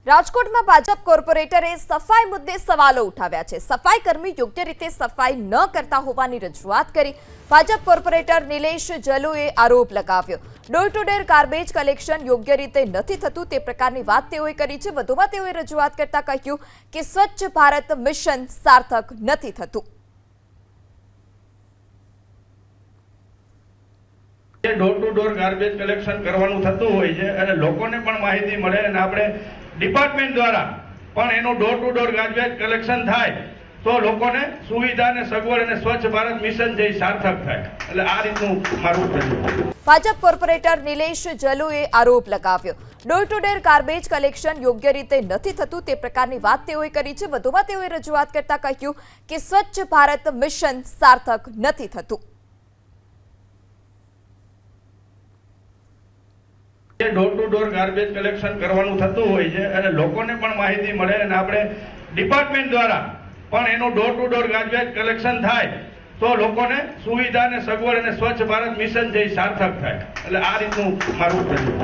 રાજકોટમાં ભાજપ કોર્પોરેટરે સફાઈ મુદ્દે સવાલો ઉઠાવ્યા છે। સફાઈ કર્મી યોગ્ય રીતે સફાઈ ન કરતા હોવાની રજૂઆત કરી ભાજપ કોર્પોરેટર નિલેશ જલુએ આરોપ લગાવ્યો। Door to door garbage collection યોગ્ય રીતે નથી થતું તે પ્રકારની વાત તેઓએ કરી છે। વધુમાં તેઓએ રજૂઆત કરતા કહ્યું કે સ્વચ્છ ભારત મિશન સાર્થક નથી થતું। Door to door garbage collection કરવાનું થતું હોય છે અને લોકોને પણ માહિતી મળે અને આપણે ડિપાર્ટમેન્ટ દ્વારા પણ એનું door to door garbage collection થાય તો લોકોને સુવિધા અને સગવડ અને સ્વચ્છ ભારત મિશન જે સાર્થક થાય। એટલે આ રીતનું મારું પ્રશ્ન। ભાજપ કોર્પોરેટર નિલેશ જલુએ આરોપ લગાવ્યો। Door to door garbage collection યોગ્ય રીતે નથી થતું તે પ્રકારની વાત તેઓએ કરી છે। વધુમાં તેઓએ રજૂઆત કરતા કહ્યું કે સ્વચ્છ ભારત મિશન સાર્થક નથી થતું। Door to door garbage collection કરવાનું થતું હોય છે અને લોકોને પણ માહિતી મળે અને આપણે ડિપાર્ટમેન્ટ દ્વારા પણ એનું door to door garbage collection થાય તો લોકોને સુવિધા અને સગવડ અને સ્વચ્છ ભારત મિશન જે સાર્થક થાય। એટલે આ રીતનું મારું પ્રશ્ન।